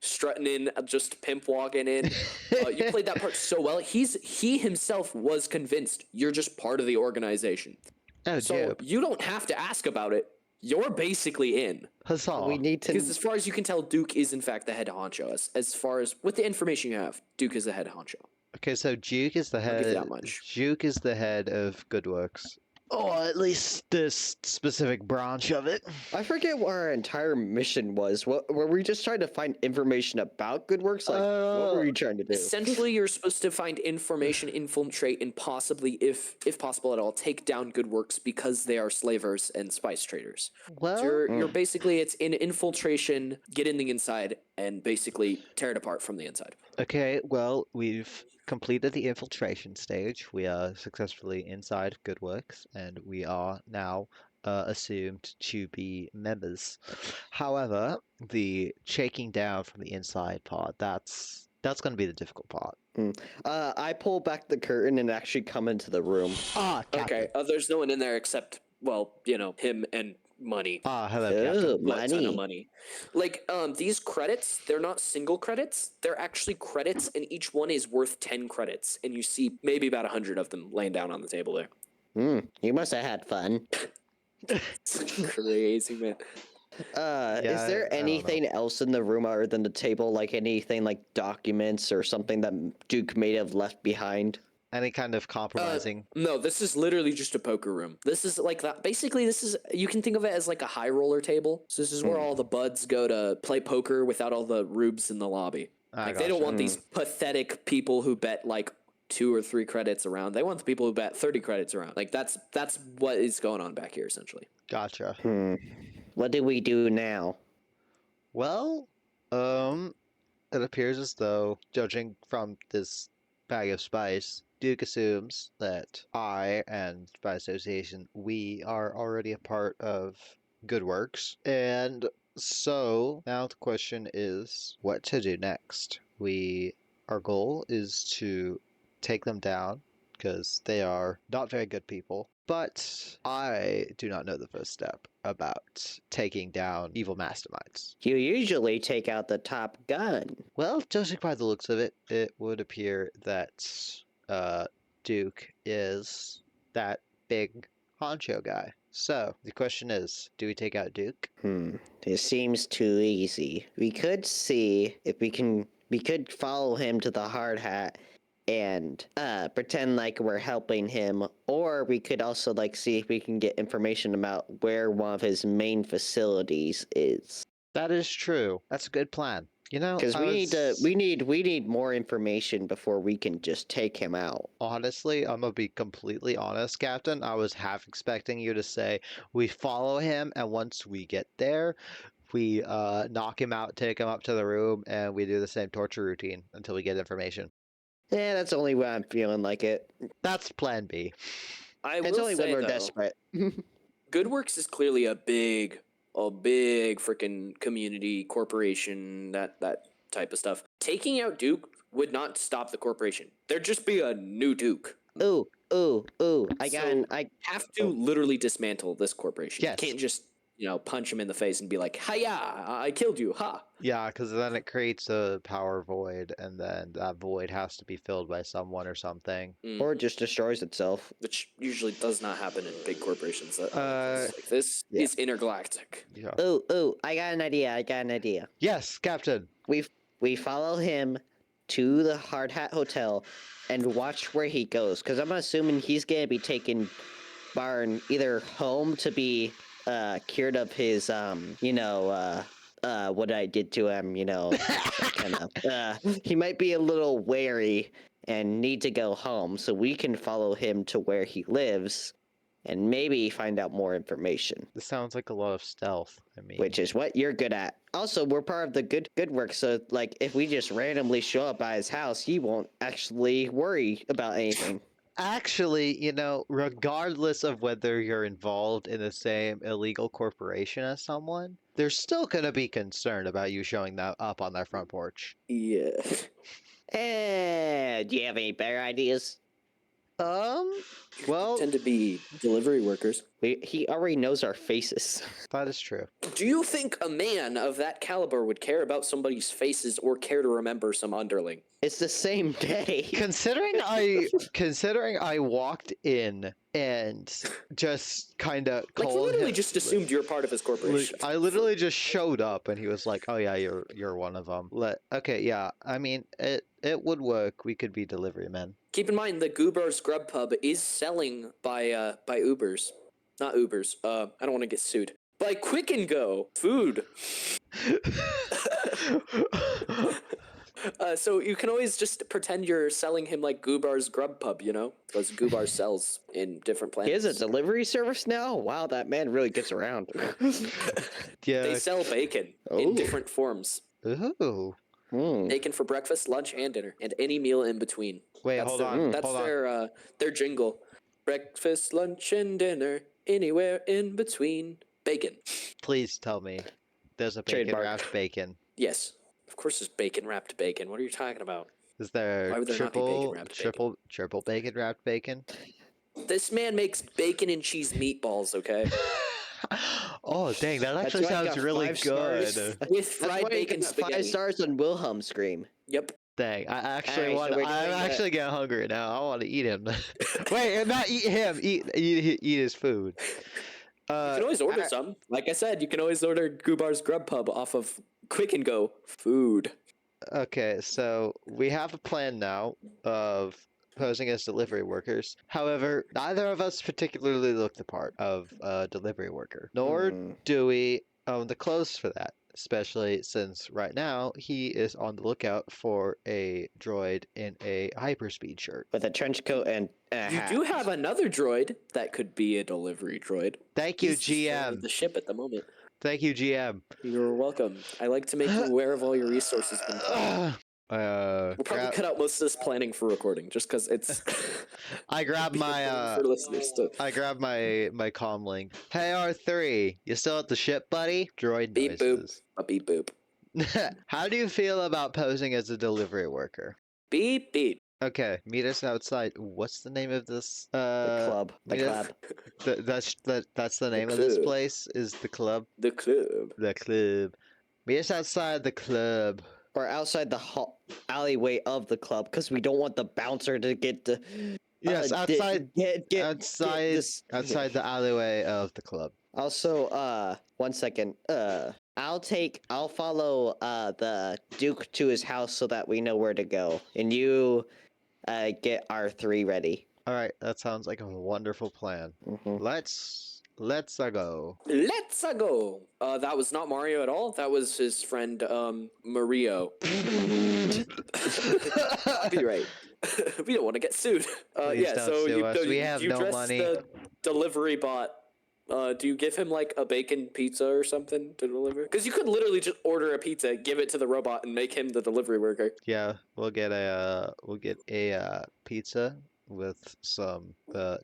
strutting in, just pimp walking in. You played that part so well. He himself was convinced you're just part of the organization. Oh, So Jib. you don't have to ask about it. You're basically in. Huzzah. we need to Because as far as you can tell, Duke is in fact the head honcho. As far as with the information you have, Duke is the head honcho. Okay, so Duke is the I'll give you head. that much. Duke is the head of Good Works. Or at least this specific branch of it. I forget what our entire mission was. What were we just trying to find information about good works? Like what were you trying to do? Essentially, you're supposed to find information, infiltrate, and possibly, if possible at all, take down Good Works because they are slavers and spice traders. Well, So you're basically, it's in infiltration, get in the inside, and basically tear it apart from the inside. okay, well, we've completed the infiltration stage. We are successfully inside Good Works, and we are now assumed to be members. However, the shaking down from the inside part, that's going to be the difficult part. I pull back the curtain and actually come into the room. Ah, Captain. Okay, there's no one in there except, well, you know, him and money. Ah, hello, Captain. Oh, Butt ton of money. money. Like, these credits, they're not single credits. They're actually credits, and each one is worth 10 credits. And you see maybe about 100 of them laying down on the table there. You must have had fun. It's crazy, man. Is Yeah, there I don't know. anything else in the room other than the table, like anything like documents or something that Duke may have left behind? Any kind of compromising? No, this is literally just a poker room. This is like that. Basically, you can think of it as like a high roller table. So this is where all the buds go to play poker without all the rubes in the lobby. I Like they don't gotcha. want these pathetic people who bet like 2 or 3 credits around. They want the people who bet 30 credits around. Like that's what is going on back here essentially. Gotcha. What do we do now? Well, it appears as though, judging from this bag of spice, Duke assumes that I, and by association, we are already a part of Good Works. And so, now the question is what to do next. Our goal is to take them down, because they are not very good people. But I do not know the first step about taking down evil masterminds. You usually take out the top gun. Well, judging by the looks of it, it would appear that Duke is that big honcho guy. So the question is, do we take out Duke? It seems too easy. We could see if we can. We could follow him to the hard hat and pretend like we're helping him, or we could also like see if we can get information about where one of his main facilities is. That is true. That's a good plan. You know, Because we need more information before we can just take him out. honestly, I'm gonna be completely honest, Captain. I was half expecting you to say we follow him, and once we get there, we knock him out, take him up to the room, and we do the same torture routine until we get information. Yeah, that's only when I'm feeling like it. That's Plan B. I It's will only say when we're though, desperate. GoodWorks is clearly a big freaking community corporation. That type of stuff. Taking out Duke would not stop the corporation. There'd just be a new Duke. Ooh. I So, have to literally dismantle this corporation. Yes. You can't just punch him in the face and be like, "Hiya, I killed you, ha!" Yeah, because then it creates a power void, and then that void has to be filled by someone or something. Or it just destroys itself. Which usually does not happen in big corporations. This yeah. is intergalactic. Yeah. Ooh, I got an idea. Yes, Captain. We follow him to the Hard Hat Hotel and watch where he goes, because I'm assuming he's gonna be taking Barn either home to be cured of his what I did to him, kind of he might be a little wary and need to go home, so we can follow him to where he lives and maybe find out more information, This sounds like a lot of stealth. I mean, which is what you're good at. Also, we're part of the good work, so like if we just randomly show up by his house, he won't actually worry about anything. actually, regardless of whether you're involved in the same illegal corporation as someone, they're still gonna be concerned about you showing that up on their front porch. Yeah. Do you have any better ideas? Well, Tend to be delivery workers. He already knows our faces. that is true. Do you think a man of that caliber would care about somebody's faces or care to remember some underling? It's the same day. Considering I walked in and just kind of Like, you called literally him, just assumed you're part of his corporation. I literally just showed up and he was like, "Oh yeah, you're one of them." Okay, yeah. I mean, it would work. We could be delivery men. Keep in mind, the Goobar's Grub Pub is selling by Ubers. Not Ubers. I don't want to get sued. By Quick and Go food. So you can always just pretend you're selling him like Goobar's Grub Pub, because Goobar sells in different He planets. has a delivery service now? Wow, that man really gets around. Yeah. They sell bacon Oh. in different forms. Ooh. Bacon for breakfast, lunch, and dinner, and any meal in between. Wait, That's hold their, on. That's hold on. their jingle. Breakfast, lunch, and dinner, anywhere in between. Bacon. Please tell me there's a bacon Trademark. wrapped bacon. Yes, of course. There's bacon wrapped bacon. What are you talking about? Is there Why would there not be bacon-wrapped triple bacon wrapped bacon? This man makes bacon and cheese meatballs. Okay, Oh dang, that That's actually why I sounds got really 5 good. stars. with That's fried why he bacon got spaghetti. 5 stars on Wilhelm Scream. Yep. Dang, I actually Alright, so we're I'm doing actually getting hungry now. I want to eat him. Wait, and not eat him. Eat his food. You can always order some. Like I said, you can always order Goobar's Grub Pub off of Quick and Go food. Okay, so we have a plan now of posing as delivery workers. However, neither of us particularly look the part of a delivery worker, nor do we own the clothes for that. Especially since right now he is on the lookout for a droid in a hyperspeed shirt. With a trench coat and a You hat. do have another droid that could be a delivery droid. Thank you, He's just on GM. the ship at the moment. Thank you, GM. You're welcome. I like to make you aware of all your resources. We'll probably cut out most of this planning for recording, just because it's. I grabbed my for listeners to I grabbed my comm link. Hey R3, you still at the ship, buddy? Droid beep boop, noises. a beep boop, How do you feel about posing as a delivery worker? beep beep. Okay, meet us outside. What's the name of this? The club. The meet club. us- that's the name of this club. place. Is the club? The club. The club. Meet us outside the club. Or outside the alleyway of the club, because we don't want the bouncer to get the Yes, outside outside outside the alleyway of the club. Also, 1 second. I'll follow the Duke to his house so that we know where to go, and you get R3 ready. All right, that sounds like a wonderful plan. Mhm. Let's go. Let's go. That was not Mario at all. That was his friend Mario. Copyright. We don't want to get sued. Please Yeah. don't So sue you, us. We you, have you no dress money. the delivery bot. Do you give him like a bacon pizza or something to deliver? Because you could literally just order a pizza, give it to the robot, and make him the delivery worker. Yeah, we'll get a pizza with some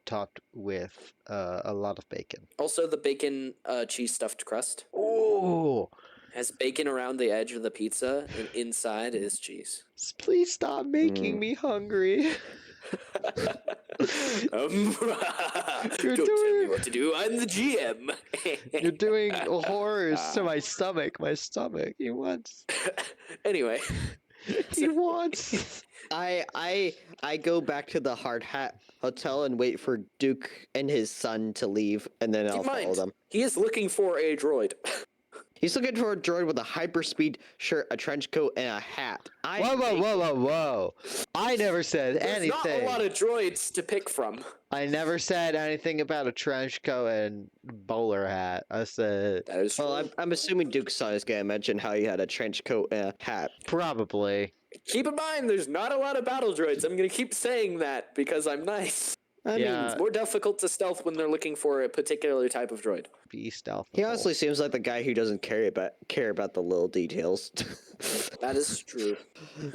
topped with a lot of bacon. Also, the bacon cheese stuffed crust Oh, has bacon around the edge of the pizza, and inside is cheese. please stop making me hungry. Don't tell me what to do. I'm the GM. You're doing horrors to my stomach. My stomach. He wants. Anyway, He wants. I go back to the Hard Hat Hotel and wait for Duke and his son to leave, and then I'll keep in follow mind, them. he is looking for a droid. He's looking for a droid with a hyperspeed shirt, a trench coat, and a hat. Whoa! I never said There's anything. not a lot of droids to pick from. I never said anything about a trench coat and bowler hat. I said That is true. Well, I'm assuming Duke's son is gonna mention how he had a trench coat and a hat. probably. Keep in mind, there's not a lot of battle droids. I'm gonna keep saying that because I'm nice. I Yeah. mean, It's more difficult to stealth when they're looking for a particular type of droid. Be stealth. he honestly seems like the guy who doesn't care about the little details. That is true.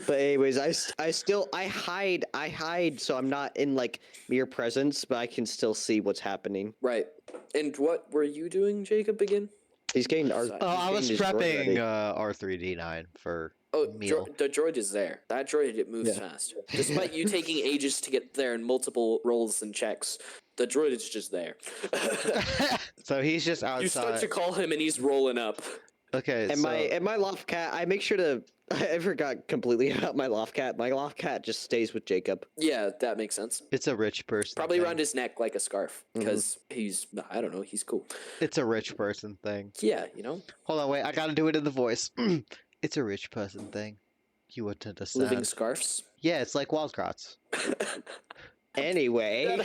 But anyways, I hide so I'm not in like mere presence, but I can still see what's happening. Right. And what were you doing, Jacob, again? He's getting our. Oh, I was he's getting his droid ready. prepping R3D9 for Oh, meal. the droid is there. That droid, it moves fast. Despite you taking ages to get there and multiple rolls and checks, the droid is just there. So he's just You start outside. to call him and he's rolling up. Okay, And so my loft cat, I make sure to. I forgot completely about my loft cat. My loft cat just stays with Jacob. Yeah, that makes sense. it's a rich person. Probably thing. around his neck like a scarf because he's, I don't know, he's cool. It's a rich person thing. Yeah, you know, Hold on, wait. I gotta do it in the voice. It's a rich person thing. You wouldn't understand. living scarfs. Yeah, it's like Wildcrats. Anyway,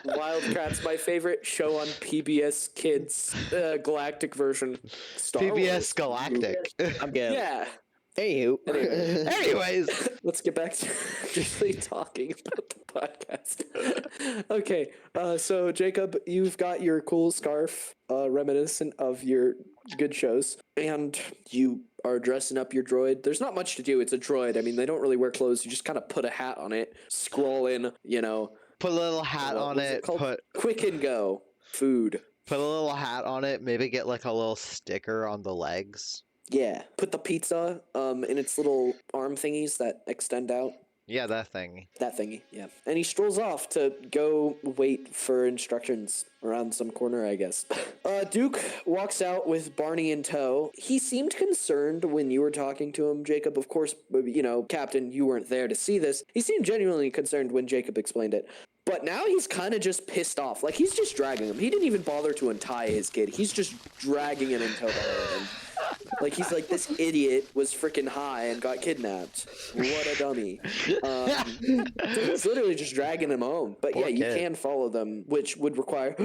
Wildcats, my favorite show on PBS Kids, galactic version. Star PBS Wars. Galactic. I'm good. Yeah. Anywho, Anyway. Anyways, Let's get back to actually talking about the podcast. Okay, so Jacob, you've got your cool scarf, reminiscent of your good shows, and you are dressing up your droid. There's not much to do. It's a droid. I mean, they don't really wear clothes. You just kind of put a hat on it, scroll in, you know. put a little hat what on was it. called? Put Quick and go. Food. a little hat on it. Maybe get like a little sticker on the legs. Yeah. Put the pizza in its little arm thingies that extend out. Yeah, that thing. That thingy, yeah. And he strolls off to go wait for instructions around some corner, I guess. Duke walks out with Barney in tow. He seemed concerned when you were talking to him, Jacob. Of course, you know, Captain, you weren't there to see this. He seemed genuinely concerned when Jacob explained it. But now he's kind of just pissed off. Like, he's just dragging him. He didn't even bother to untie his kid. He's just dragging him in tow behind him. Like, he's like, this idiot was freaking high and got kidnapped. What a dummy. So he's literally just dragging him home. But Poor yeah, you kid. can follow them, which would require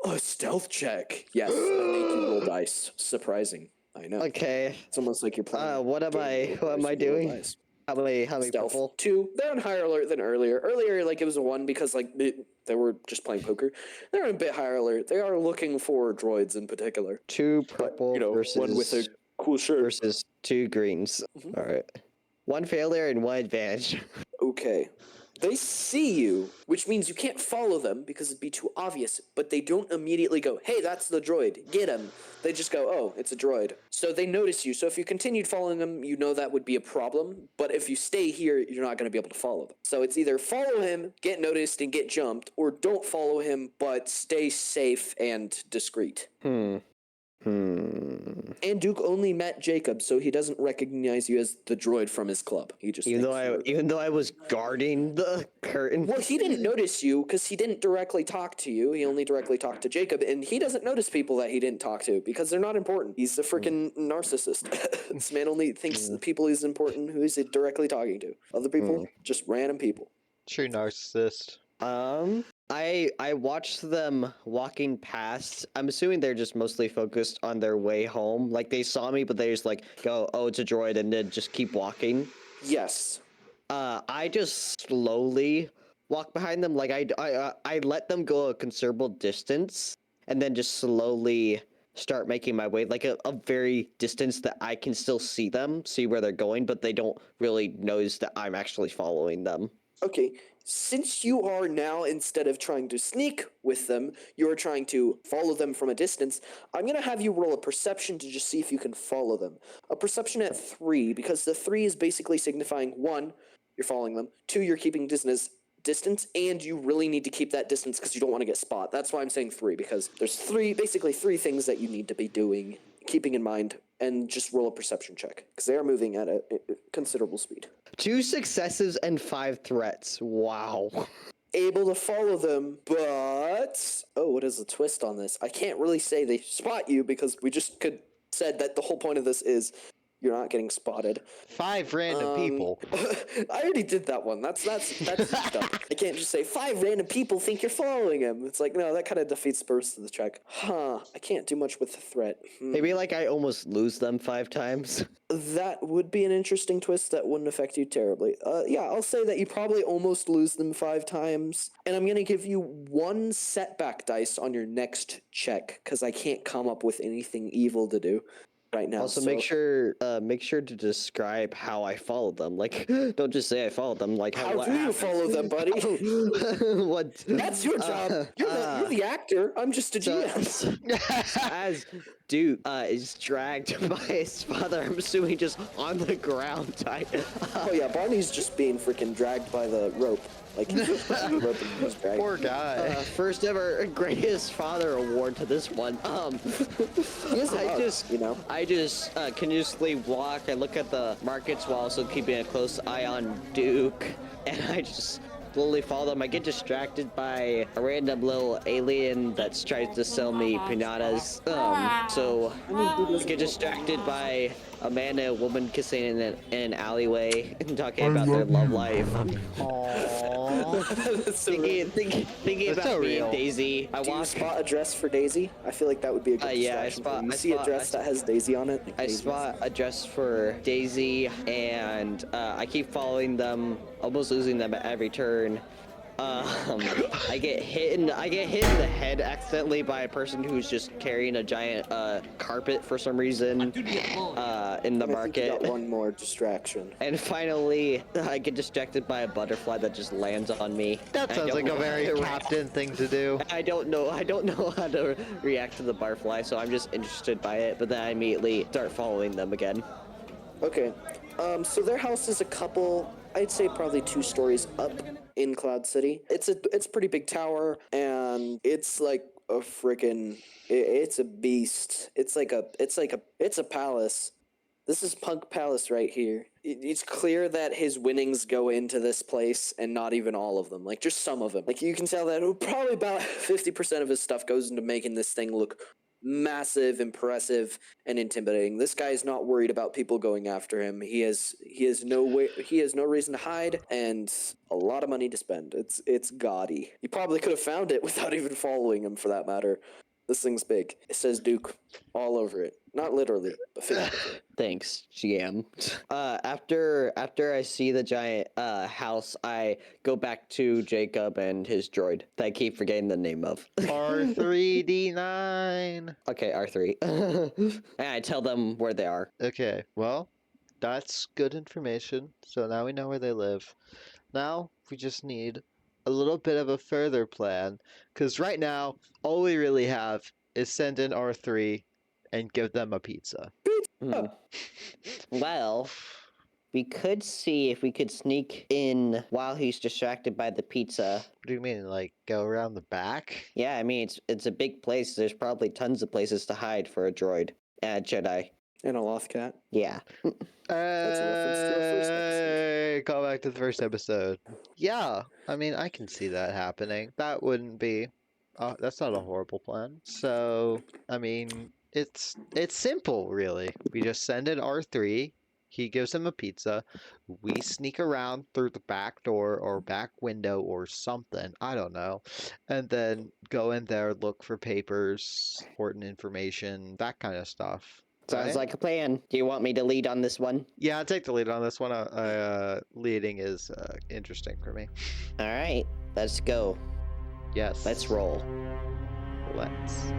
a stealth check. Yes, and make you roll dice. Surprising. I know. okay. It's almost like you're playing. What am I roll doing? dice. How many Stealth. purple? 2. They're on higher alert than earlier. Earlier, like, it was a 1 because, like, they were just playing poker. They're on a bit higher alert. They are looking for droids in particular. 2 But, purple you know, versus one with a cool shirt. versus 2 greens. All right. 1 failure and 1 advantage. Okay. They see you, which means you can't follow them because it'd be too obvious, but they don't immediately go, hey, that's the droid, get him. They just go, oh, it's a droid. So they notice you. So if you continued following them, you know that would be a problem, but if you stay here, you're not going to be able to follow them. So it's either follow him, get noticed, and get jumped, or don't follow him, but stay safe and discreet. And Duke only met Jacob, so he doesn't recognize you as the droid from his club. He just Even thinks you're- even though I was guarding the curtain. Well, he didn't notice you because he didn't directly talk to you. He only directly talked to Jacob, and he doesn't notice people that he didn't talk to because they're not important. He's a freaking narcissist. This man only thinks the people he's important who he's directly talking to. Other people, just random people. True narcissist. I watched them walking past. I'm assuming they're just mostly focused on their way home. Like they saw me, but they just like go, "Oh, it's a droid," and then just keep walking. Yes. I just slowly walk behind them. Like I let them go a considerable distance, and then just slowly start making my way, like a very distance that I can still see them, see where they're going, but they don't really notice that I'm actually following them. Okay. Since you are now, instead of trying to sneak with them, you are trying to follow them from a distance, I'm going to have you roll a perception to just see if you can follow them. A perception at 3, because the 3 is basically signifying 1, you're following them, 2, you're keeping distance, and you really need to keep that distance because you don't want to get spot. That's why I'm saying 3, because there's basically three things that you need to be doing, keeping in mind, and just roll a perception check, because they are moving at a considerable speed. 2 successes and 5 threats. Wow. Able to follow them, but what is the twist on this? I can't really say they spot you because we just said that the whole point of this is you're not getting spotted. 5 random people. I already did that one. That's dumb. I can't just say 5 random people think you're following him. It's like, no, that kind of defeats the purpose of the check. I can't do much with the threat. Maybe like I almost lose them 5 times. That would be an interesting twist that wouldn't affect you terribly. Yeah, I'll say that you probably almost lose them 5 times. And I'm going to give you 1 setback dice on your next check because I can't come up with anything evil to do right now. Also, make sure to describe how I followed them. Like, don't just say I followed them. Like, How what do you happened? follow them, buddy? What? That's your job. You're the actor. I'm just a GM. As Duke is dragged by his father, I'm assuming just on the ground. Oh yeah, Barney's just being freaking dragged by the rope. Like he's just by the rope and he's dragged. Poor guy. First ever greatest father award to this one. He is a mug, I just continuously walk. I look at the markets while also keeping a close eye on Duke, and I just slowly follow them. I get distracted by a random little alien that tries to sell me pinatas. So I get distracted by a man and a woman kissing in an alleyway and talking about their love life. Aww. That's so Thinking That's about so me and real. Daisy. I Do you walk. spot a dress for Daisy? I feel like that would be a good Yeah, distraction. I You spot- see I a dress spot- that has Daisy on it? Like I Daisy's- spot a dress for Daisy, and I keep following them, almost losing them at every turn. I get hit in the head accidentally by a person who's just carrying a giant carpet for some reason in the I think you market. got one more distraction. And finally, I get distracted by a butterfly that just lands on me. That I sounds don't like a know how very to captain thing to do. I don't know how to react to the butterfly, so I'm just interested by it. But then I immediately start following them again. Okay. So their house is a couple, I'd say probably 2 stories up in Cloud City. It's a pretty big tower, and it's like a freaking, it's a beast. It's a palace. This is Punk Palace right here. It's clear that his winnings go into this place, and not even all of them. Like just some of them. Like you can tell that probably about 50% of his stuff goes into making this thing look massive, impressive, and intimidating. This guy is not worried about people going after him. He has no reason to hide, and a lot of money to spend. It's gaudy. You probably could have found it without even following him, for that matter. This thing's big. It says Duke all over it. Not literally, but figuratively. Thanks, GM. After I see the giant house, I go back to Jacob and his droid that I keep forgetting the name of. R3D9. Okay, R3. And I tell them where they are. Okay, well, that's good information. So now we know where they live. Now we just need a little bit of a further plan, because right now all we really have is send in R3 and give them a pizza. Hmm. Well, we could see if we could sneak in while he's distracted by the pizza. What do you mean, like go around the back? Yeah, I mean it's a big place. There's probably tons of places to hide for a droid, Jedi. And a loth cat. Yeah. That's a reference to our first episode. Call back to the first episode. Yeah, I mean, I can see that happening. That wouldn't be. That's not a horrible plan. So, I mean, it's simple, really. We just send in R3. He gives him a pizza. We sneak around through the back door or back window or something. I don't know. And then go in there, look for papers, important information, that kind of stuff. Sounds Right? like a plan. Do you want me to lead on this one? Yeah, I'll take the lead on this one. Leading is interesting for me. All right, let's go. Yes. Let's roll. Let's.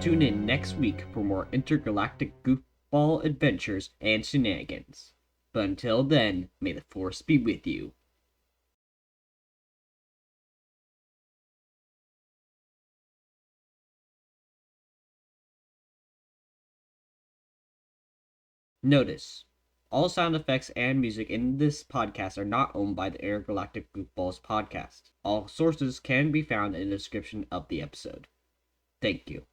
Tune in next week for more intergalactic goofball adventures and shenanigans. But until then, may the Force be with you. Notice, all sound effects and music in this podcast are not owned by the Intergalactic Goofballs podcast. All sources can be found in the description of the episode. Thank you.